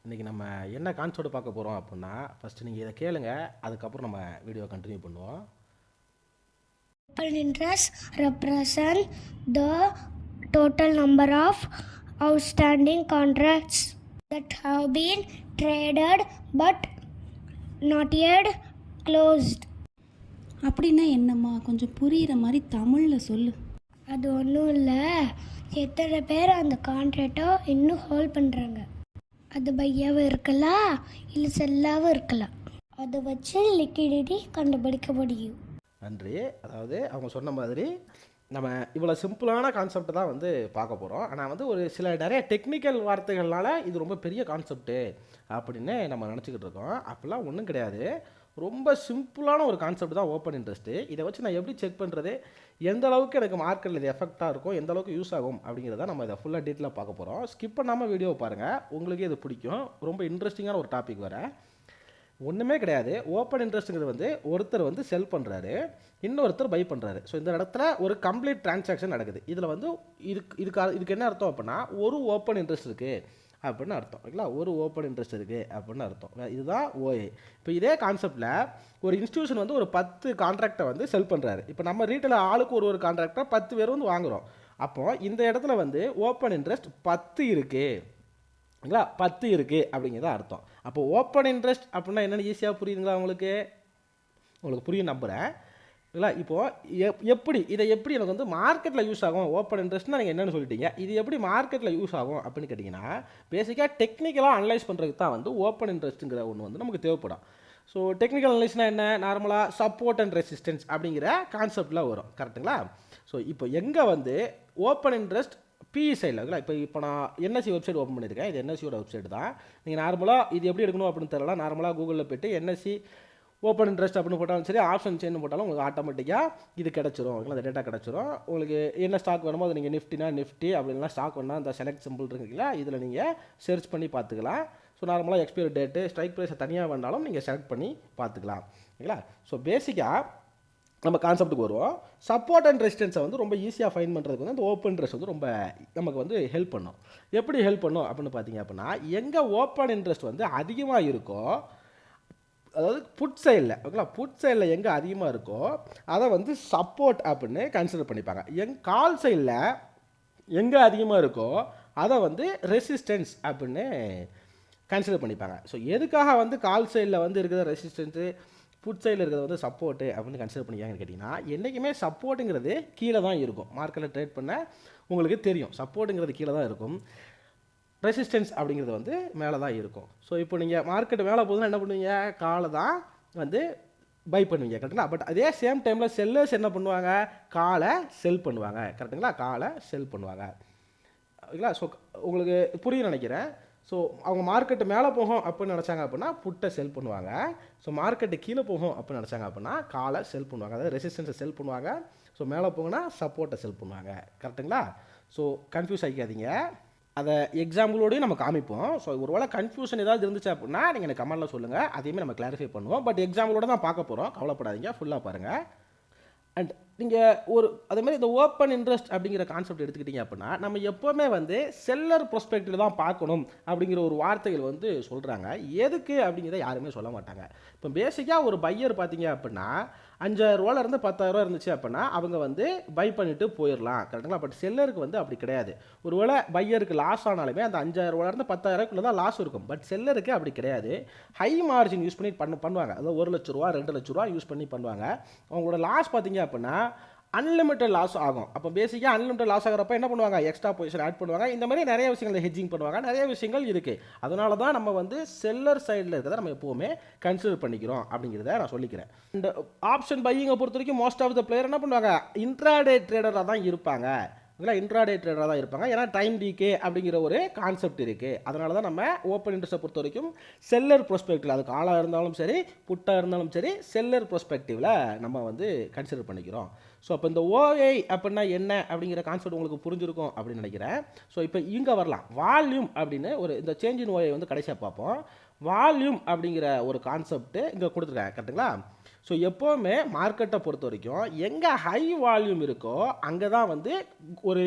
இன்றைக்கி நம்ம என்ன கான்செப்ட் பார்க்க போகிறோம் அப்படின்னா, ஃபஸ்ட்டு நீங்கள் இதை கேளுங்க, அதுக்கப்புறம் நம்ம வீடியோ கண்டினியூ பண்ணுவோம். Open interest represent the total number of outstanding contracts that have been traded but not yet closed. அப்படின்னா என்னம்மா? கொஞ்சம் புரிகிற மாதிரி தமிழில் சொல்லு. அது ஒன்றும் இல்லை, எத்தனை பேர் அந்த கான்ட்ராக்டை இன்னும் ஹோல்ட் பண்ணுறாங்க. அது பையாவும் இருக்கலாம், இல்லை செல்லாவும் இருக்கலாம். அதை வச்சு லிக்விடிட்டி கண்டுபிடிக்க முடியும். நன்றி. அதாவது அவங்க சொன்ன மாதிரி நம்ம இவ்வளோ சிம்பிளான கான்செப்ட் தான் வந்து பார்க்க போகிறோம். ஆனால் வந்து ஒரு சில நிறைய டெக்னிக்கல் வார்த்தைகள்னால இது ரொம்ப பெரிய கான்செப்ட்டு அப்படின்னு நம்ம நினச்சிக்கிட்டு இருக்கோம். அப்படிலாம் ஒன்றும் கிடையாது. ரொம்ப சிம்பிளான ஒரு கான்செப்ட் தான் ஓப்பன் இன்ட்ரெஸ்ட்டு. இதை வச்சு நான் எப்படி செக் பண்ணுறது, எந்த அளவுக்கு எனக்கு மார்க்கெட்டில் இது எஃபெக்டாக இருக்கும், எந்த அளவுக்கு யூஸ் ஆகும் அப்படிங்கிறத நம்ம இதை ஃபுல்லாக டீட்டெயிலாக பார்க்க போகிறோம். ஸ்கிப் பண்ணாமல் வீடியோ பாருங்கள், உங்களுக்கே இது பிடிக்கும். ரொம்ப இன்ட்ரெஸ்டிங்கான ஒரு டாபிக் வேறு. ஒன்றுமே கிடையாது. ஓப்பன் இன்ட்ரெஸ்ட்டுங்கிறது வந்து ஒருத்தர் வந்து செல் பண்ணுறாரு, இன்னொருத்தர் பை பண்ணுறாரு. ஸோ இந்த இடத்துல ஒரு கம்ப்ளீட் டிரான்சாக்ஷன் நடக்குது. இதில் வந்து இதுக்கு என்ன அர்த்தம் அப்படின்னா, ஒரு ஓப்பன் இன்ட்ரெஸ்ட் இருக்குது அப்படின்னு அர்த்தம். ஓகேங்களா? ஒரு ஓப்பன் இன்ட்ரெஸ்ட் இருக்குது அப்படின்னு அர்த்தம். இதுதான் ஓஏ. இப்போ இதே கான்செப்டில் ஒரு இன்ஸ்டியூஷன் வந்து ஒரு 10 கான்ட்ராக்டை வந்து செல் பண்ணுறாரு. இப்போ நம்ம ரீட்டைல் ஆளுக்கு ஒரு கான்ட்ராக்டை 10 பேர் வந்து வாங்குகிறோம். அப்போது இந்த இடத்துல வந்து ஓப்பன் இன்ட்ரெஸ்ட் 10 இருக்குது. ஓகேங்களா? 10 இருக்குது அப்படிங்கிறத அர்த்தம். அப்போ ஓப்பன் இன்ட்ரெஸ்ட் அப்படின்னா என்னென்னு ஈஸியாக புரியுதுங்களா? உங்களுக்கு புரியும் நம்புகிறேன். இல்லை, இப்போது இதை எப்படி எனக்கு வந்து மார்க்கெட்டில் யூஸ் ஆகும்? ஓப்பன் இன்ட்ரெஸ்ட்னா நீங்கள் என்னென்னு சொல்லிட்டீங்க. இது எப்படி மார்க்கெட்டில் யூஸ் ஆகும் அப்படின்னு கேட்டிங்கன்னா, பேசிக்காக டெக்னிக்கலாக அனலைஸ் பண்ணுறதுக்கு தான் வந்து ஓப்பன் இன்ட்ரெஸ்ட்டுங்கிற ஒன்று வந்து நமக்கு தேவைப்படும். ஸோ டெக்னிக்கல் அனலைஸ்னால் என்ன? நார்மலாக சப்போர்ட் அண்ட் ரெசிஸ்டன்ஸ் அப்படிங்கிற கான்செப்டில் வரும். கரெக்டுங்களா? ஸோ இப்போ எங்கே வந்து ஓப்பன் இன்ட்ரெஸ்ட் பிஇ சைடில் இருக்குல்ல. இப்போ நான் என்எஸ்சி வெப்சைட் ஓப்பன் பண்ணியிருக்கேன். இது என்எஸ்சியோட வெப்சைட் தான். நீங்கள் நார்மலாக இது எப்படி எடுக்கணும் அப்படின்னு தெரியல, நார்மலாக கூகுளில் போய்ட்டு என்எஸ்சி ஓப்பன் இன்ட்ரெஸ்ட் அப்படின்னு போட்டாலும் சரி, ஆப்ஷன் சேஞ்ச் போட்டாலும் உங்களுக்கு ஆட்டோமேட்டிக்காக இது கிடச்சிரும். ஓகேங்களா? அந்த டேட்டா கிடச்சிரும். உங்களுக்கு என்ன ஸ்டாக் வேணுமோ அது நீங்கள் நிஃப்டினா நிஃப்டி, அப்படின்னா ஸ்டாக் வேணா அந்த செலக்ட் சிம்பிள் இருக்குங்களா, இதில் நீங்கள் சர்ச் பண்ணி பார்த்துக்கலாம். ஸோ நார்மலாக எக்ஸ்பைரி டேட்டு, ஸ்ட்ரைக் ப்ரைஸை தனியாக வேணாலும் நீங்கள் செலக்ட் பண்ணி பார்த்துக்கலாம். ஓகேங்களா? ஸோ பேசிக்காக நம்ம கான்செப்ட்டுக்கு வருவோம். சப்போர்ட் அண்ட் ரெசிஸ்டன்ஸை வந்து ரொம்ப ஈஸியாக ஃபைன் பண்ணுறதுக்கு வந்து அந்த ஓப்பன் இன்ட்ரெஸ்ட் வந்து ரொம்ப நமக்கு வந்து ஹெல்ப் பண்ணும். எப்படி ஹெல்ப் பண்ணும் அப்படின்னு பார்த்தீங்க அப்படின்னா, எங்கே ஓப்பன் இன்ட்ரெஸ்ட் வந்து அதிகமாக இருக்கோ, அதாவது புட் சைடில், ஓகேங்களா, புட் சைடில் எங்கே அதிகமாக இருக்கோ அதை வந்து சப்போர்ட் அப்படின்னு கன்சிடர் பண்ணிப்பாங்க. கால் சைடில் எங்கே அதிகமாக இருக்கோ அதை வந்து ரெசிஸ்டன்ஸ் அப்படின்னு கன்சிடர் பண்ணிப்பாங்க. ஸோ எதுக்காக வந்து கால் சைடில் வந்து இருக்கிற ரெசிஸ்டன்ஸு, புட் சைடில் இருக்கிறது வந்து சப்போர்ட்டு அப்படின்னு கன்சிடர் பண்ணிக்காங்கன்னு கேட்டிங்கன்னா, என்றைக்குமே சப்போர்ட்டுங்கிறது கீழே தான் இருக்கும். மார்க்கெட்டில் ட்ரேட் பண்ண உங்களுக்கு தெரியும், சப்போர்ட்டுங்கிறது கீழே தான் இருக்கும், ரெசிஸ்டன்ஸ் அப்படிங்கிறது வந்து மேலே தான் இருக்கும். ஸோ இப்போ நீங்கள் மார்க்கெட் மேலே போகுதுன்னா என்ன பண்ணுவீங்க? காலை தான் வந்து பை பண்ணுவீங்க. கரெக்டுங்களா? பட் அதே சேம் டைமில் செல்லர்ஸ் என்ன பண்ணுவாங்க? காலை செல் பண்ணுவாங்க. கரெக்டுங்களா? காலை செல் பண்ணுவாங்க. ஓகேங்களா? ஸோ உங்களுக்கு புரியும் நினைக்கிறேன். ஸோ அவங்க மார்க்கெட்டு மேலே போகும் அப்படின்னு நினச்சாங்க அப்படின்னா புட்டை செல் பண்ணுவாங்க. ஸோ மார்க்கெட்டு கீழே போகும் அப்படின்னு நினச்சாங்க அப்படின்னா காலை செல் பண்ணுவாங்க. அதாவது ரெசிஸ்டன்ஸை செல் பண்ணுவாங்க. ஸோ மேலே போங்கன்னா சப்போர்ட்டை செல் பண்ணுவாங்க. கரெக்டுங்களா? ஸோ கன்ஃபியூஸ் ஆகிக்காதீங்க. அதை எக்ஸாம்பிளோடையும் நம்ம காமிப்போம். ஸோ ஒருவேளை கன்ஃபியூஷன் ஏதாவது இருந்துச்சு அப்படின்னா நீங்கள் எனக்கு கமெண்ட்டில் சொல்லுங்கள், அதையுமே நம்ம கிளாரிஃபை பண்ணுவோம். பட் எக்ஸாம்பிளோட தான் பார்க்க போகிறோம், கவலைப்படாதீங்க, ஃபுல்லாக பாருங்கள். அண்ட் நீங்கள் அதேமாதிரி இந்த ஓப்பன் இன்ட்ரெஸ்ட் அப்படிங்கிற கான்செப்ட் எடுத்துக்கிட்டிங்க அப்படின்னா, நம்ம எப்போவுமே வந்து செல்லர் ப்ரொஸ்பெக்டில் தான் பார்க்கணும் அப்படிங்கிற ஒரு வார்த்தைகள் வந்து சொல்கிறாங்க. எதுக்கு அப்படிங்கிறத யாருமே சொல்ல மாட்டாங்க. இப்போ பேசிக்காக ஒரு பையர் பார்த்தீங்க அப்படின்னா 5,000 இருந்து 10,000 இருந்துச்சு அப்படின்னா அவங்க வந்து பை பண்ணிவிட்டு போயிடலாம். கரெக்டுங்களா? பட் செல்லருக்கு வந்து அப்படி கிடையாது. ஒருவேளை பையருக்கு லாஸ் ஆனாலுமே அந்த 5,000 இருந்து 10,000 தான் லாஸ் இருக்கும். பட் செல்லருக்கு அப்படி கிடையாது. ஹை மார்ஜின் யூஸ் பண்ணி பண்ணுவாங்க. அதாவது 1 லட்ச ரூபா 2 லட்ச ரூபா யூஸ் பண்ணி பண்ணுவாங்க. அவங்களோட லாஸ் பார்த்தீங்க அப்படின்னா அன்லிமிட்டட் லாஸ் ஆகும். அப்போ பேசிக்காக அன்லிமிட்டட் லாஸ் ஆகிறப்ப என்ன பண்ணுவாங்க? எக்ஸ்ட்ரா பொசிஷன் ஆட் பண்ணுவாங்க. இந்த மாதிரி நிறைய விஷயங்கள் ஹெட்ஜிங் பண்ணுவாங்க, நிறைய விஷயங்கள் இருக்குது. அதனால தான் நம்ம வந்து செல்லர் சைடில் இருக்கிறத நம்ம எப்போவுமே கன்சிடர் பண்ணிக்கிறோம் அப்படிங்கிறத நான் சொல்லிக்கிறேன். இந்த ஆப்ஷன் பையிங்கை பொறுத்த வரைக்கும் மோஸ்ட் ஆஃப் த பிளேயர் என்ன பண்ணுவாங்க? இன்ட்ராடே ட்ரேடராக தான் இருப்பாங்க. இன்ட்ராடே ட்ரேடராக தான் இருப்பாங்க. ஏன்னா டைம் டிகே அப்படிங்கிற ஒரு கான்செப்ட் இருக்குது. அதனால தான் நம்ம ஓப்பன் இன்ட்ரெஸ்ட்டை பொறுத்த வரைக்கும் செல்லர் ப்ரொஸ்பெக்டிவ், அது காலாக இருந்தாலும் சரி புட்டாக இருந்தாலும் சரி, செல்லர் ப்ரொஸ்பெக்டிவில் நம்ம வந்து கன்சிடர் பண்ணிக்கிறோம். ஸோ அப்போ இந்த ஓஐ அப்படின்னா என்ன அப்படிங்கிற கான்செப்ட் உங்களுக்கு புரிஞ்சிருக்கும் அப்படின்னு நினைக்கிறேன். ஸோ இப்போ இங்கே வரலாம். வால்யூம் அப்படின்னு இந்த சேஞ்ச் இன் ஓஐ வந்து கடைசியாக பார்ப்போம். வால்யூம் அப்படிங்கிற ஒரு கான்செப்ட்டு இங்கே கொடுத்துருக்காங்க. கரெக்டுங்களா? ஸோ எப்போவுமே மார்க்கெட்டை பொறுத்த வரைக்கும் எங்கே ஹை வால்யூம் இருக்கோ அங்கே தான் வந்து ஒரு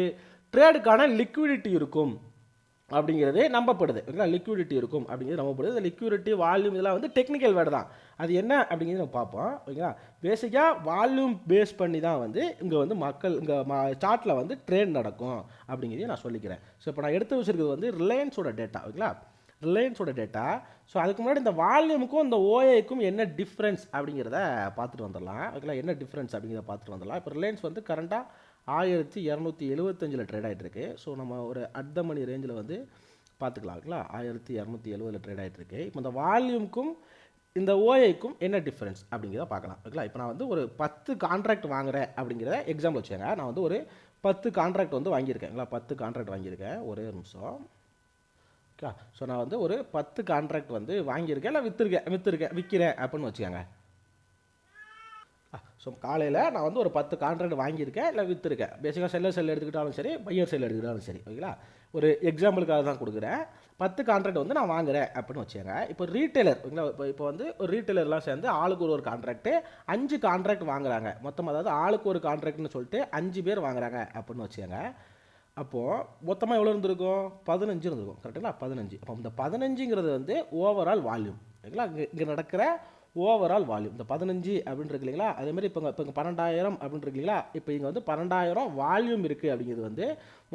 ட்ரேடுக்கான லிக்விடிட்டி இருக்கும் அப்படிங்கிறது நம்பப்படுது. ஓகேங்களா, லிக்விடிட்டி இருக்கும் அப்படிங்கிறது நம்பப்படுது. இந்த லிக்விடிட்டி, வால்யூம் இதெல்லாம் வந்து டெக்னிக்கல் வேர்டு தான். அது என்ன அப்படிங்கிறது நம்ம பார்ப்போம். ஓகேங்களா, பேசிக்காக வால்யூம் பேஸ் பண்ணி தான் வந்து இங்கே வந்து மக்கள் இங்கே சார்ட்டில் வந்து ட்ரேட் நடக்கும் அப்படிங்கிறதையும் நான் சொல்லிக்கிறேன். ஸோ இப்போ நான் எடுத்து வச்சிருக்கிறது வந்து ரிலையன்ஸோட டேட்டா. ஓகேங்களா, ரிலையன்ஸோட டேட்டா. ஸோ அதுக்கு முன்னாடி இந்த வால்யூமுக்கும் இந்த ஓஏக்கும் என்ன டிஃப்ரென்ஸ் அப்படிங்கிறத பார்த்துட்டு வந்துடலாம். ஓகேங்களா, என்ன டிஃப்ரென்ஸ் அப்படிங்கிறத பார்த்துட்டு வந்துடலாம். இப்போ ரிலையன்ஸ் வந்து கரண்ட்டாக 1275 ட்ரேட் ஆகிட்டு இருக்கு. ஸோ நம்ம ஒரு அட் த மணி ரேஞ்சில் வந்து பார்த்துக்கலாம். ஓகேங்களா, 1270 ட்ரேட் ஆகிட்டு இருக்கு. இப்போ இந்த வால்யூமுக்கும் இந்த ஓஏக்கும் என்ன டிஃப்ரென்ஸ் அப்படிங்கிறத பார்க்கலாம். ஓகேங்களா, இப்போ நான் வந்து ஒரு 10 கான்ட்ராக்ட் வாங்குறேன் அப்படிங்கிறத எக்ஸாம்பிள் வச்சுக்கோங்க. நான் வந்து ஒரு 10 கான்ட்ராக்ட் வந்து வாங்கியிருக்கேன். 10 கான்ட்ராக்ட் வாங்கியிருக்கேன். ஒரே ஒரு நிமிஷம். ஓகே, ஸோ நான் வந்து ஒரு 10 கான்ட்ராக்ட் வந்து வாங்கியிருக்கேன், இல்லை விற்கிறேன் அப்படின்னு வச்சுக்கோங்க. ஸோ காலையில் நான் வந்து ஒரு 10 கான்ட்ராக்ட் வாங்கியிருக்கேன், இல்லை விற்றுருக்கேன். பேசிக்காக செல்லர் செல் எடுத்துக்கிட்டாலும் சரி, பையர் செல் எடுத்துக்கிட்டாலும் சரி. ஓகேங்களா, ஒரு எக்ஸாம்பிளுக்காக தான் கொடுக்குறேன். 10 கான்ட்ராக்ட் வந்து நான் வாங்குறேன் அப்படின்னு வச்சுக்கோங்க. இப்போ ரீட்டைலர், ஓகேங்களா, இப்போ வந்து ஒரு ரீட்டைலர்லாம் சேர்ந்து ஆளுக்கு ஒரு கான்ட்ராக்ட்டு 5 கான்ட்ராக்ட் வாங்குறாங்க மொத்தம். அதாவது ஆளுக்கு ஒரு கான்ட்ராக்ட்னு சொல்லிட்டு 5 பேர் வாங்குறாங்க அப்படின்னு வச்சுக்கோங்க. அப்போது மொத்தமாக எவ்வளோ இருந்திருக்கும்? 15 இருந்திருக்கும். கரெக்டுங்களா, 15. அப்போ இந்த 15ங்கிறது வந்து ஓவரால் வால்யூம். ஓகேங்களா, இங்கே நடக்கிற ஓவரால் வால்யூம் இந்த 15 அப்படின்னு இருக்கு இல்லைங்களா. அதேமாதிரி இப்போ இங்கே 12,000 அப்படின்னு இருக்கு இல்லைங்களா. இப்போ இங்கே வந்து 12,000 வால்யூம் இருக்குது அப்படிங்கிறது வந்து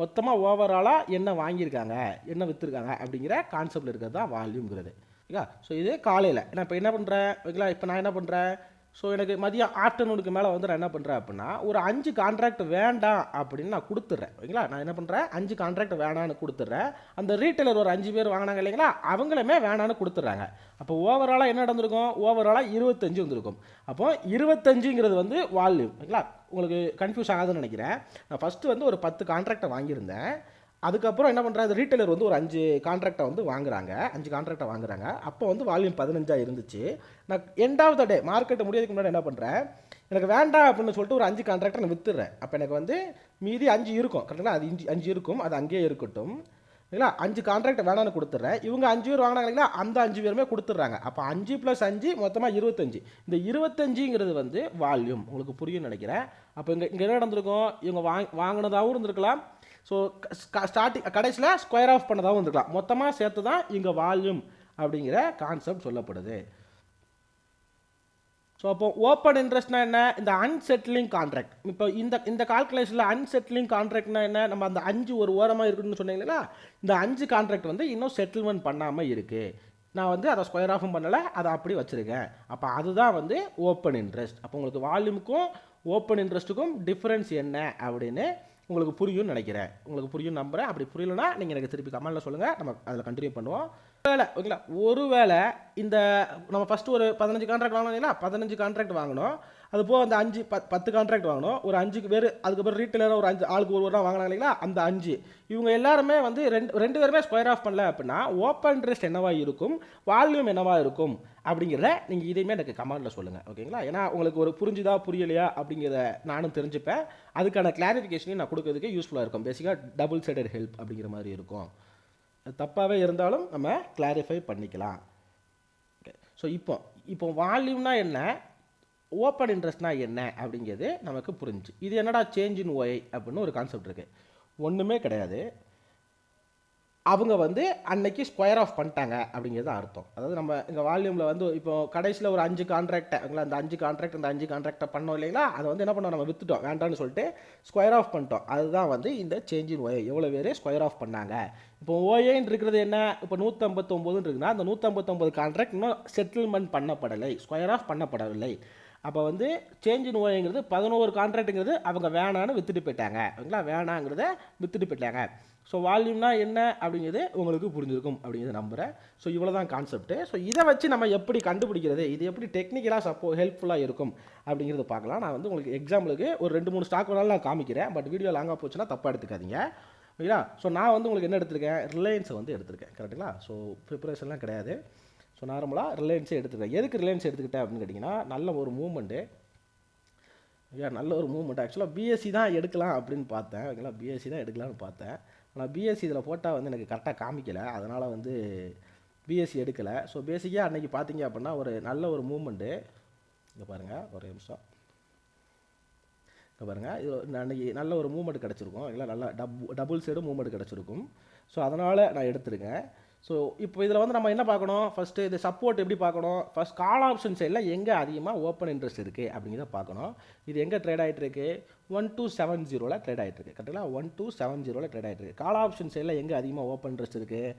மொத்தமாக ஓவராலாக என்ன வாங்கியிருக்காங்க, என்ன விற்றுருக்காங்க அப்படிங்கிற கான்செப்டில் இருக்கிறது தான் வால்யூம்ங்கிறது. ஓகேங்களா, ஸோ இது காலையில் நான் இப்போ என்ன பண்ணுறேன். ஓகேங்களா, இப்போ நான் என்ன பண்ணுறேன், ஸோ எனக்கு மதியம் ஆஃப்டர்நூனுக்கு மேலே வந்து நான் என்ன பண்ணுறேன் அப்படின்னா ஒரு 5 கான்ட்ராக்ட் வேண்டாம் அப்படின்னு நான் கொடுத்துட்றேன். ஓகேங்களா, நான் என்ன பண்ணுறேன், 5 கான்ட்ராக்ட் வேணான்னு கொடுத்துட்றேன். அந்த ரீட்டைலர் ஒரு 5 பேர் வாங்கினாங்க இல்லைங்களா, அவங்களுமே வேணான்னு கொடுத்துட்றாங்க. அப்போ ஓவராலாக என்ன நடந்திருக்கும், ஓவராலாக 25 வந்திருக்கும். அப்போ 25ங்கிறது வந்து வால்யூம். ஓகேங்களா, உங்களுக்கு கன்ஃபியூஸ் ஆகாதுன்னு நினைக்கிறேன். நான் ஃபஸ்ட்டு வந்து ஒரு 10 கான்ட்ராக்டை வாங்கியிருந்தேன். அதுக்கப்புறம் என்ன பண்ணுறாங்க, ரீட்டைலர் வந்து ஒரு 5 கான்ட்ராக்டை வந்து வாங்குறாங்க. 5 கான்ட்ராக்டை வாங்குறாங்க. அப்போ வந்து வால்யூம் 15 இருந்துச்சு. நான் எண்ட் ஆஃப் த டே மார்க்கெட்டை முடியதுக்கு முன்னாடி என்ன பண்ணுறேன், எனக்கு வேண்டாம் அப்படின்னு சொல்லிட்டு ஒரு 5 கான்ட்ராக்டை நான் விற்றுறேன். அப்போ எனக்கு வந்து மீதி 5 இருக்கும். கரெக்டாக, அது 5 இருக்கும், அது அங்கேயே இருக்கட்டும். இல்லைங்களா, 5 கான்ட்ராக்ட் வேணான்னு கொடுத்துட்றேன். இவங்க 5 பேர் வாங்கினாங்க இல்லைங்களா, அந்த 5 பேருமே கொடுத்துட்றாங்க. அப்போ 5 + 5 மொத்தமாக 25. இந்த 25ங்கிறது வந்து வால்யூம். உங்களுக்கு புரியும் நினைக்கிறேன். அப்போ இங்கே என்ன நடந்திருக்கும், இவங்க வாங்கினதாகவும் இருந்திருக்கலாம். ஸோ கடைசியில் ஸ்கொயர் ஆஃப் பண்ணதாகவும் இருந்திருக்கலாம். மொத்தமாக சேர்த்து தான் இங்கே வால்யூம் அப்படிங்கிற கான்செப்ட் சொல்லப்படுது. ஸோ அப்போ ஓப்பன் இன்ட்ரெஸ்ட்னா என்ன, இந்த அன்செட்டிலிங் கான்ட்ராக்ட். இப்போ இந்த கால்குலேஷனில் அன்செட்டிலிங் கான்ட்ராக்ட்னா என்ன, நம்ம அந்த 5 ஒரு ஓரமாக இருக்குன்னு சொன்னீங்களா, இந்த 5 கான்ட்ராக்ட் வந்து இன்னும் செட்டில்மெண்ட் பண்ணாமல் இருக்குது. நான் வந்து அதை ஸ்கொயர் ஆஃபும் பண்ணலை, அதை அப்படி வச்சுருக்கேன். அப்போ அதுதான் வந்து ஓப்பன் இன்ட்ரெஸ்ட். அப்போ உங்களுக்கு வால்யூமுக்கும் ஓப்பன் இன்ட்ரெஸ்ட்டுக்கும் டிஃப்ரென்ஸ் என்ன அப்படின்னு உங்களுக்கு புரியும்னு நினைக்கிறேன். உங்களுக்கு புரியும் நம்புகிறேன். அப்படி புரியலன்னா நீங்கள் எனக்கு திருப்பி கமெண்ட்டில் சொல்லுங்கள், நம்ம அதில் கண்டினியூ பண்ணுவோம். ஓகேங்களா, ஒருவேளை இந்த நம்ம ஃபஸ்ட்டு ஒரு 15 கான்ட்ராக்ட் வாங்கணும் இல்லைங்களா, 15 கான்ட்ராக்ட் வாங்கணும். அது போக அந்த 10 கான்ட்ராக்ட் வாங்கணும். ஒரு 5 பேர், அதுக்கப்புறம் ரீட்டைலர் ஒரு 5 ஆளுக்கு ஒரு வாங்கினாங்க இல்லைங்களா, அந்த 5 இவங்க எல்லாருமே வந்து ரெண்டு பேருமே ஸ்கொயர் ஆஃப் பண்ணல அப்படின்னா ஓப்பன் இன்ட்ரெஸ்ட் என்னவா இருக்கும், வால்யூம் என்னவா இருக்கும் அப்படிங்கிறத நீங்கள் இதையுமே எனக்கு கமெண்ட்டில் சொல்லுங்கள். ஓகேங்களா, ஏன்னா உங்களுக்கு ஒரு புரிஞ்சுதா புரியலையா அப்படிங்கிறத நானும் தெரிஞ்சுப்பேன். அதுக்கான கிளாரிஃபிகேஷனையும் நான் கொடுக்கறதுக்கு யூஸ்ஃபுல்லாக இருக்கும். பேசிக்காக டபுள் சைடட் ஹெல்ப் அப்படிங்கிற மாதிரி இருக்கும். தப்பாகவே இருந்தாலும் நம்ம கிளாரிஃபை பண்ணிக்கலாம். ஓகே, ஸோ இப்போ வால்யூம்னா என்ன, ஓப்பன் இன்ட்ரெஸ்ட்னா என்ன அப்படிங்கிறது நமக்கு புரிஞ்சு. இது என்னடா சேஞ்ச் இன் ஒய் அப்படின்னு ஒரு கான்செப்ட் இருக்குது. ஒன்றுமே கிடையாது. அவங்க வந்து அன்னைக்கு ஸ்கொயர் ஆஃப் பண்ணிட்டாங்க அப்படிங்கிறது அர்த்தம். அதாவது நம்ம இங்கே வால்யூமில் வந்து இப்போ கடைசியில் ஒரு 5 கான்ட்ராக்டை அந்த 5 கான்ட்ராக்டை பண்ணோம் இல்லைங்களா, அதை வந்து என்ன பண்ணோம், நம்ம விற்றுட்டோம், வேண்டான்னு சொல்லிட்டு ஸ்கொயர் ஆஃப் பண்ணிட்டோம். அதுதான் வந்து இந்த சேஞ்ச் இன் ஒய். எவ்வளோ பேர் ஸ்கொயர் ஆஃப் பண்ணாங்க. இப்போ ஓஏன்னு இருக்கிறது என்ன, இப்போ 159 இருக்குன்னா அந்த 159 கான்ட்ராக்ட் இன்னும் செட்டில்மெண்ட் பண்ணப்படலை, ஸ்கொயர் ஆஃப் பண்ணப்படவில்லை. அப்போ வந்து சேஞ்ச் இன் ஓஏங்கிறது 11 கான்ட்ராக்ட்டுங்கிறது அவங்க வேணான்னு விற்றுட்டு போயிட்டாங்க. ஓகேங்களா, வேணாங்கிறத விற்றுட்டு போயிட்டாங்க. ஸோ வால்யூம்னா என்ன அப்படிங்கிறது உங்களுக்கு புரிஞ்சிருக்கும் அப்படிங்கிறது நம்புகிறேன். ஸோ இவ்வளோ தான் கான்செப்ட்டு. ஸோ இதை வச்சு நம்ம எப்படி கண்டுபிடிக்கிறது, இது எப்படி டெக்னிக்கலாக ஹெல்ப்ஃபுல்லாக இருக்கும் அப்படிங்கிறது பார்க்கலாம். நான் வந்து உங்களுக்கு எக்ஸாம்பிளுக்கு ஒரு 2-3 ஸ்டாக் வேணாலும் நான் காமிக்கிறேன். பட் வீடியோ லாங்காக போச்சுன்னா தப்பாக எடுத்துக்காதீங்க. ஓகேங்களா, ஸோ நான் வந்து உங்களுக்கு என்ன எடுத்திருக்கேன், ரிலையன்ஸை வந்து எடுத்திருக்கேன். கரெக்டுங்களா, ஸோ ப்ரிப்பரேஷன்லாம் கிடையாது. ஸோ நார்மலாக ரிலையன்ஸே எடுத்துருக்கேன். எதுக்கு ரிலையன்ஸ் எடுத்துக்கிட்டேன் அப்படின்னு கேட்டிங்கன்னா, நல்ல ஒரு மூவ்மெண்ட்டு. ஓகே, நல்ல ஒரு மூவ்மெண்ட். ஆக்சுவலாக பிஎஸ்சி தான் எடுக்கலாம் அப்படின்னு பார்த்தேன். ஓகேங்களா, பிஎஸ்சி தான் எடுக்கலான்னு பார்த்தேன். ஆனால் பிஎஸ்சி இதில் போட்டால் வந்து எனக்கு கரெக்டாக காமிக்கலை, அதனால் வந்து பிஎஸ்சி எடுக்கலை. ஸோ பேசிக்காக அன்றைக்கி பார்த்தீங்க அப்படின்னா ஒரு நல்ல ஒரு மூவ்மெண்ட்டு. இங்கே பாருங்கள், ஒரு நிமிஷம். இங்கே பாருங்கள், இது அன்றைக்கி நல்ல ஒரு மூவ்மெண்ட் கிடச்சிருக்கும். ஓகேங்களா, நல்லா டபுள் சைடு மூவ்மெண்ட் கிடச்சிருக்கும். ஸோ அதனால் நான் எடுத்துருக்கேன். ஸோ இப்போ இதில் வந்து நம்ம என்ன பார்க்கணும், ஃபஸ்ட்டு இது சப்போர்ட் எப்படி பார்க்கணும், ஃபஸ்ட் கால் ஆப்ஷன் சைடில் எங்கே அதிகமாக ஓப்பன் இன்ட்ரெஸ்ட் இருக்குது அப்படிங்கிறத பார்க்கணும். இது எங்கே ட்ரேட் ஆகிட்டு இருக்கு, 1270 ட்ரேட் ஆகிட்டு இருக்கு. கரெக்டுங்களா, 1270 ட்ரேட் ஆகிட்டு இருக்கு. கால் ஆப்ஷன் சைடில் எங்கே அதிகமாக ஓப்பன் இன்ட்ரெஸ்ட் இருக்குது,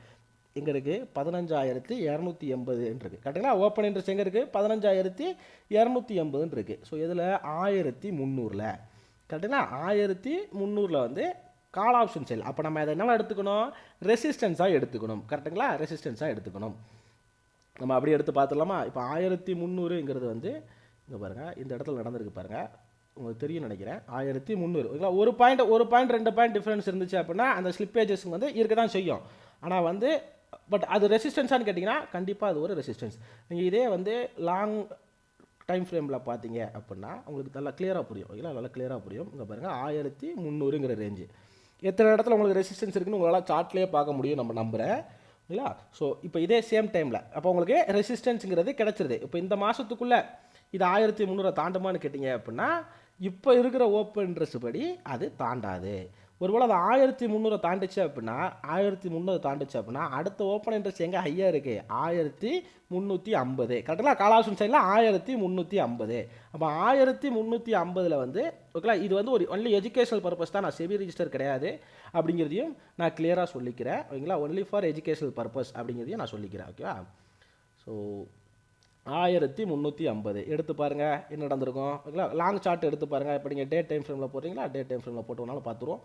எங்கே இருக்குது, 15,280 இருக்குது. கரெக்டுங்களா, ஓப்பன் இன்ட்ரெஸ்ட் எங்கே இருக்குது, 15,280 இருக்குது. ஸோ இதில் 1300 கரெக்டுங்களா, 1300 வந்து கால் ஆப்ஷன் சேல். அப்போ நம்ம அதை என்னவா எடுத்துக்கணும், ரெசிஸ்டன்ஸாக எடுத்துக்கணும். கரெக்டுங்களா, ரெசிஸ்டன்ஸாக எடுத்துக்கணும். நம்ம அப்படியே எடுத்து பார்த்துடலாமா. இப்போ 1300ங்கிறது வந்து இங்கே பாருங்கள், இந்த இடத்துல நடந்திருக்கு பாருங்கள், உங்களுக்கு தெரியும் நினைக்கிறேன். 1300 ஒரு பாயிண்ட் 2 பாயிண்ட் டிஃப்ரென்ஸ் இருந்துச்சு அப்படின்னா அந்த ஸ்லிப்பேஜஸ் வந்து இருக்க தான் செய்யும். ஆனால் வந்து பட் அது ரெசிஸ்டன்ஸான்னு கேட்டிங்கன்னா கண்டிப்பாக அது ஒரு ரெசிஸ்டன்ஸ். நீங்கள் இதே வந்து லாங் டைம் ஃப்ரேமில் பார்த்தீங்க அப்படின்னா உங்களுக்கு நல்லா கிளியராக புரியும். ஓகேங்களா, நல்லா கிளியராக புரியும். இங்கே பாருங்கள் 1300ங்கிற ரேஞ்சு எத்தனை இடத்துல உங்களுக்கு ரெசிஸ்டன்ஸ் இருக்குன்னு உங்களால் சார்ட்லேயே பார்க்க முடியும், நம்ம நம்புகிறேன். ஓகேங்களா, ஸோ இப்போ இதே சேம் டைமில் அப்போ உங்களுக்கு ரெசிஸ்டன்ஸுங்கிறது கிடச்சிருது. இப்போ இந்த மாதத்துக்குள்ளே இது 1300 தாண்டுமான்னு கேட்டிங்க அப்படின்னா இப்போ இருக்கிற ஓப்பன் இன்ட்ரெஸ்ட் படி அது தாண்டாது. ஒருவேளை அது 1300 தாண்டுச்சு அப்படின்னா 1300 தாண்டுச்சு அப்படின்னா அடுத்த ஓப்பன் இன்ட்ரெஸ்ட் எங்கே ஹையாக இருக்குது, 1350. கரெக்டுங்களா, கால் ஆப்ஷன் சைடில் 1350. அப்போ 1350 வந்து ஓகேங்களா, இது வந்து ஒரு ஒன்லி எஜுகேஷனல் பர்பஸ் தான், நான் செபி ரிஜிஸ்டர் கிடையாது அப்படிங்கிறதையும் நான் கிளியராக சொல்லிக்கிறேன். ஓகேங்களா, ஒன்லி ஃபார் எஜுகேஷனல் பர்பஸ் அப்படிங்கிறதையும் நான் சொல்லிக்கிறேன். ஓகேவா, ஸோ 1350 எடுத்து பாருங்கள் என்ன நடந்திருக்கும். ஓகேங்களா, லாங் சார்ட் எடுத்து பாருங்கள். இப்போ நீங்கள் டே டைம் ஃப்ரேமில் போடுறீங்களா, டே டைம் ஃப்ரேமில் போட்டோம்னாலும் பார்த்துருவோம்.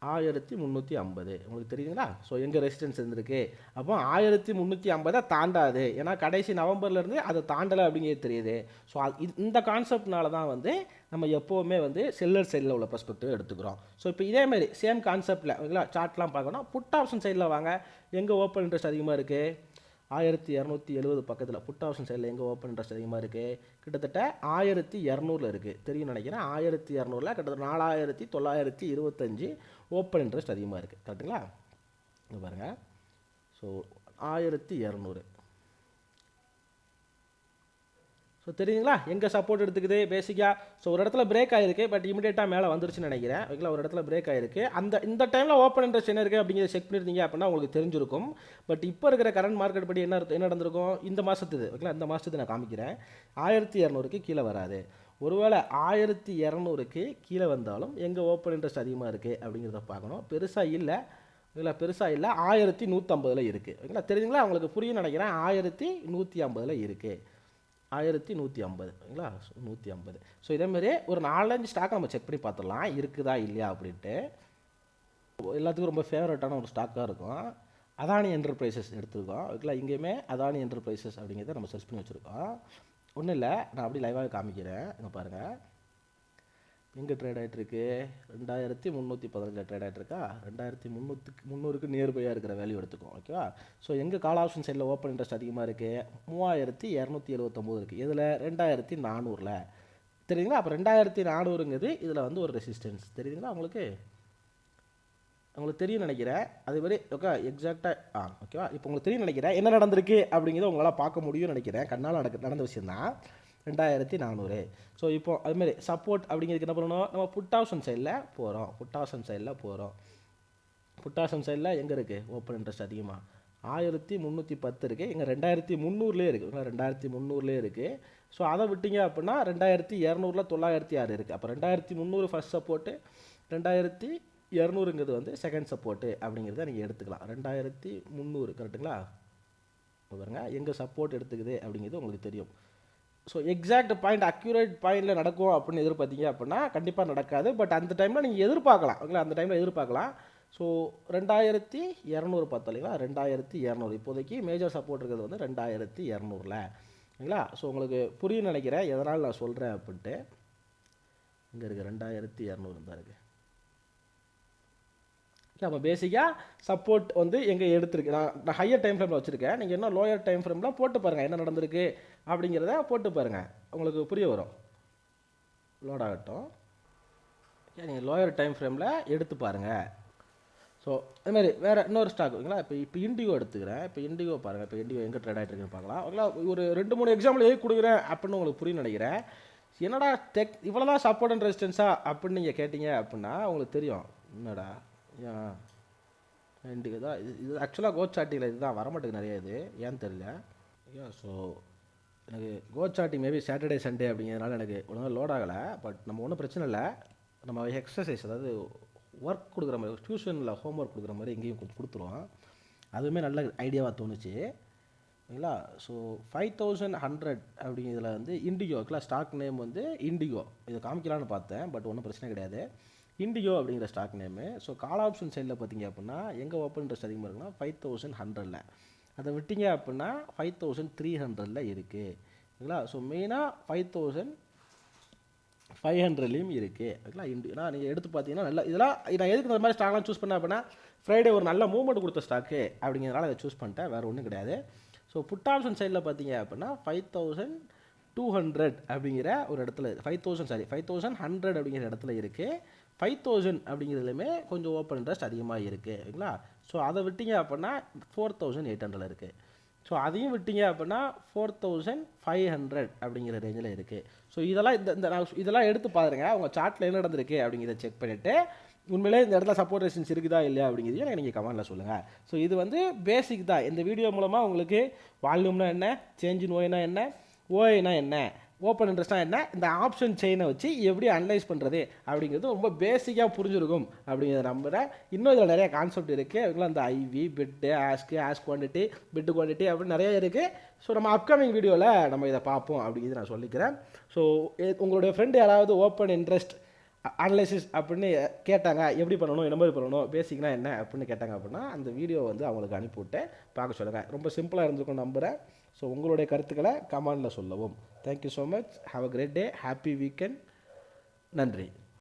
1350 உங்களுக்கு தெரியுதுங்களா. ஸோ எங்கே ரெசிஸ்டன்ஸ் இருந்திருக்கு, அப்போ 1350 தாண்டாது. ஏன்னா கடைசி நவம்பர்லேருந்து அதை தாண்டலை அப்படிங்கிறது தெரியுது. ஸோ இந்த கான்செப்ட்னால தான் வந்து நம்ம எப்போவுமே வந்து செல்லர் சைடில் உள்ள பெர்ஸ்பெக்டிவ் எடுத்துக்கிறோம். ஸோ இப்போ இதேமாரி சேம் கான்செப்டில் ஓகேங்களா சார்ட்லாம் பார்க்கணும். புட் ஆப்ஷன் சைடில் வாங்க, எங்கே ஓப்பன் இன்ட்ரெஸ்ட் அதிகமாக இருக்குது, 1270 பக்கத்தில் புட் ஆப்ஷன் சைடில் எங்கே ஓப்பன் இன்ட்ரெஸ்ட் அதிகமாக இருக்குது, கிட்டத்தட்ட 1200 இருக்குது தெரியும் நினைக்கிறேன். 1200 கிட்டத்தட்ட 4925 ஓப்பன் இன்ட்ரெஸ்ட் அதிகமாக இருக்குது. கரெக்டுங்களா, இங்கே பாருங்கள். ஸோ 1200. ஸோ தெரியுங்களா எங்கே சப்போர்ட் எடுத்துக்குது பேசிக்காக. ஸோ ஒரு இடத்துல பிரேக் ஆகிருக்கு, பட் இமீடியட்டாக மேலே வந்துருச்சுன்னு நினைக்கிறேன். ஓகேங்களா, ஒரு இடத்துல பிரேக் ஆகிருக்கு. இந்த டைமில் ஓப்பன் இன்ட்ரெஸ்ட் என்ன இருக்குது அப்படிங்கிறத செக் பண்ணியிருந்தீங்க அப்படின்னா உங்களுக்கு தெரிஞ்சிருக்கும். பட் இப்போ இருக்கிற கரண்ட் மார்க்கெட் படி என்ன நடந்திருக்கும், இந்த மாதத்துது ஓகேங்களா, இந்த மாதத்துக்கு நான் காமிக்கிறேன். 1200க்கு கீழே வராது. ஒருவேளை 1200க்கு கீழே வந்தாலும் எங்கே ஓப்பன் இன்ட்ரெஸ்ட் அதிகமாக இருக்குது அப்படிங்கிறத பார்க்கணும். பெருசாக இல்லை ஓகேங்களா, பெருசாக இல்லை. 1150 இருக்குது. ஓகேங்களா, தெரியுங்களா, உங்களுக்கு புரியும் நினைக்கிறேன். 1150 இருக்குது. 1150 ஓகேங்களா, 150. ஸோ இதேமாரி ஒரு 4-5 ஸ்டாக் நம்ம செக் பண்ணி பார்த்துடலாம் இருக்குதா இல்லையா அப்படின்ட்டு. எல்லாத்துக்கும் ரொம்ப ஃபேவரட்டான ஒரு ஸ்டாக்காக இருக்கும். அதானி என்டர்பிரைசஸ் எடுத்துருக்கோம். ஓகேங்களா, இங்கேயுமே அதானி என்டர்பிரைசஸ் அப்படிங்கிறத நம்ம சர்ச் பண்ணி வச்சுருக்கோம். ஒன்றும் இல்லை, நான் அப்படி லைவாக காமிக்கிறேன். இங்கே பாருங்கள் எங்கே ட்ரேட் ஆகிட்டுருக்கு, 2315 ட்ரேட் ஆகிட்டுருக்கா. 2300க்கு நியர்பையாக இருக்கிற வேல்யூ எடுத்துக்கும். ஓகேவா, ஸோ எங்கே கால் ஆப்ஷன் சைடில் ஓப்பன் இன்ட்ரெஸ்ட் அதிகமாக இருக்குது, 3279 இருக்குது. இதில் 2400 தெரியுதுங்களா. அப்போ 2400ங்கிறது இதில் வந்து ஒரு ரெசிஸ்டன்ஸ் தெரியுதுங்களா உங்களுக்கு தெரியும் நினைக்கிறேன். அதுமாதிரி ஓகே எக்ஸாக்டாக ஓகேவா. இப்போ உங்களுக்கு தெரியும் நினைக்கிறேன் என்ன நடந்திருக்கு அப்படிங்கிறத உங்களால் பார்க்க முடியும்னு நினைக்கிறேன். கண்ணால் நடந்த விஷயந்தான் 2400. ஸோ இப்போ அதுமாரி சப்போர்ட் அப்படிங்கிறதுக்கு என்ன பண்ணணும், நம்ம புட் ஆப்ஷன் சைடில் போகிறோம். புட் ஆப்ஷன் சைடில் எங்கே இருக்குது ஓப்பன் இன்ட்ரெஸ்ட் அதிகமாக 1310 இருக்குது. இங்கே 2300 இருக்குது. 2300 இருக்குது. ஸோ அதை விட்டீங்க அப்படின்னா 2200 906 இருக்குது. அப்போ 2300 ஃபஸ்ட் சப்போர்ட்டு, 2200ங்கிறது வந்து செகண்ட் சப்போர்ட்டு அப்படிங்கிறத நீங்கள் எடுத்துக்கலாம். 2300 கரெக்டுங்களா. பாருங்க எங்கே சப்போர்ட் எடுத்துக்குது அப்படிங்கிறது உங்களுக்கு தெரியும். ஸோ எக்ஸாக்ட் பாயிண்ட் அக்யூரேட் பாயிண்டில் நடக்கும் அப்படின்னு எதிர்பார்த்தீங்க அப்படின்னா கண்டிப்பாக நடக்காது. பட் அந்த டைமில் நீங்கள் எதிர்பார்க்கலாம். ஓகேங்களா, அந்த டைமில் எதிர்பார்க்கலாம். ஸோ 2200 பார்த்தோம் இல்லைங்களா, 2200 இப்போதைக்கு மேஜர் சப்போர்ட் இருக்கிறது வந்து 2200 ஓகேங்களா. ஸோ உங்களுக்கு புரியும் நினைக்கிறேன் எதனால் நான் சொல்கிறேன் அப்படின்ட்டு. இங்கே இருக்குது 2200 தான் இருக்குது. நம்ம பேசிக்காக சப்போர்ட் வந்து எங்கே எடுத்துருக்கு, நான் ஹையர் டைம் ஃப்ரேமில் வச்சுருக்கேன். நீங்கள் என்ன லோயர் டைம் ஃப்ரேமில் போட்டு பாருங்கள் என்ன நடந்திருக்கு அப்படிங்கிறத போட்டு பாருங்கள், உங்களுக்கு புரிய வரும். லோட் ஆகட்டும். நீங்கள் லோயர் டைம் ஃப்ரேமில் எடுத்து பாருங்கள். ஸோ அதுமாதிரி வேறு இன்னொரு ஸ்டாக் ஓகேங்களா. இப்போ இண்டிகோ எடுத்துக்கிறேன். இப்போ இண்டிகோ பாருங்கள். இப்போ இண்டிகோ எங்கே ட்ரேட் ஆகிட்டு இருக்குன்னு பார்க்கலாம். ஓகேங்களா, ஒரு 2-3 எக்ஸாம்பிள் எது கொடுக்குறேன் அப்படின்னு உங்களுக்கு புரியும் நினைக்கிறேன். என்னடா இவ்வளோ தான் சப்போர்ட் அண்ட் ரெசிஸ்டன்ஸா அப்படின்னு நீங்கள் கேட்டிங்க அப்படின்னா உங்களுக்கு தெரியும். என்னடா ஏன் இன்றைக்கு தான் இது ஆக்சுவலாக கோச்சாட்டியில் இதுதான் வரமாட்டேங்குது நிறைய இது ஏன்னு தெரியல. ஸோ எனக்கு கோச்சாட்டி மேபி சாட்டர்டே சண்டே அப்படிங்கிறதுனால எனக்கு ஒழுங்காக லோட் ஆகலை. பட் நம்ம ஒன்றும் பிரச்சனை இல்லை. நம்ம எக்ஸசைஸ் அதாவது ஒர்க் கொடுக்குற மாதிரி டியூஷனில் ஹோம் ஒர்க் கொடுக்குற மாதிரி எங்கேயும் கொடுத்துருவோம். அதுவுமே நல்ல ஐடியாவாக தோணுச்சு சரிங்களா. ஸோ 5100 அப்படிங்கிறதுல வந்து இண்டிகோ இருக்குல்ல, ஸ்டாக் நேம் வந்து இண்டிகோ. இதை காமிக்கலான்னு பார்த்தேன், பட் ஒன்றும் பிரச்சனை கிடையாது. இண்டிகோ அப்படிங்கிற stock name. So call option சைடில் பார்த்தீங்க அப்படின்னா எங்கே ஓப்பன் இன்ட்ரெஸ்ட் அதிகமாக இருக்குன்னா 5100. அதை விட்டீங்க அப்படின்னா 5300 இருக்குது ஓகேங்களா. ஸோ மெயினாக 5500லையும் இருக்குது ஓகேங்களா. ஏன்னா நீங்கள் எடுத்து பார்த்தீங்கன்னா நல்லா இதெல்லாம் நான் எதுக்கு இந்த மாதிரி ஸ்டாக்லாம் சூஸ் பண்ணேன் அப்படின்னா ஃப்ரைடே ஒரு நல்ல மூவ்மெண்ட் கொடுத்த ஸ்டாக்கு அப்படிங்கிறதுனால அதை சூஸ் பண்ணிட்டேன், வேறு ஒன்றும் கிடையாது. ஸோ புட் ஆப்ஷன் சைடில் பார்த்தீங்க அப்படின்னா 5200 அப்படிங்கிற ஒரு இடத்துல 5100 அப்படிங்கிற இடத்துல இருக்குது. 5000 அப்படிங்கிறதுலையுமே கொஞ்சம் ஓப்பன் இன்ட்ரெஸ்ட் அதிகமாக இருக்குது ஓகேங்களா. ஸோ அதை விட்டீங்க அப்படின்னா 4800 இருக்குது. ஸோ அதையும் விட்டீங்க அப்படின்னா 4500 அப்படிங்கிற ரேஞ்சில் இருக்குது. ஸோ இதெல்லாம் இதெல்லாம் எடுத்து பாருங்க, உங்கள் சார்ட்டில் என்ன நடந்திருக்கு அப்படிங்கிறத செக் பண்ணிவிட்டு உண்மையிலே இந்த இடத்துல சப்போர்ட் ரெசிஸ்டன்ஸ் இருக்குதா இல்லையா அப்படிங்கிறதையும் எனக்கு நீங்கள் கமெண்ட்டில் சொல்லுங்கள். ஸோ இது வந்து பேசிக் தான். இந்த வீடியோ மூலமாக உங்களுக்கு வால்யூம்னா என்ன, சேஞ்ச் இன் ஓய்னா என்ன, ஓய்னா என்ன, ஓப்பன் இன்ட்ரெஸ்ட்னா என்ன, இந்த ஆப்ஷன் செயினை வச்சு எப்படி அனலைஸ் பண்ணுறது அப்படிங்கிறது ரொம்ப பேசிக்காக புரிஞ்சிருக்கும் அப்படிங்கிறத நம்புகிறேன். இன்னும் இதில் நிறைய கான்செப்ட் இருக்குது அதுக்குள்ள அந்த ஐவி, பிட்டு, ஆஸ்க் குவான்டிட்டி, பிட்டு குவான்டிட்டி அப்படின்னு நிறைய இருக்குது. ஸோ நம்ம அப்கமிங் வீடியோவில் நம்ம இதை பார்ப்போம் அப்படிங்கிறது நான் சொல்லிக்கிறேன். ஸோ உங்களுடைய ஃப்ரெண்டு யாராவது ஓப்பன் இன்ட்ரெஸ்ட் அனலைசிஸ் அப்படின்னு கேட்டாங்க, எப்படி பண்ணணும், என்ன மாதிரி பண்ணணும், பேசிக்னா என்ன அப்படின்னு கேட்டாங்க அப்படின்னா அந்த வீடியோ வந்து அவங்களுக்கு அனுப்பிவிட்டு பார்க்க சொல்லுங்கள். ரொம்ப சிம்பிளாக இருந்திருக்கும் நம்புகிறேன். ஸோ உங்களுடைய கருத்துக்களை கமெண்டில் சொல்லவும். Thank you so much. Have a great day. Happy weekend. நன்றி.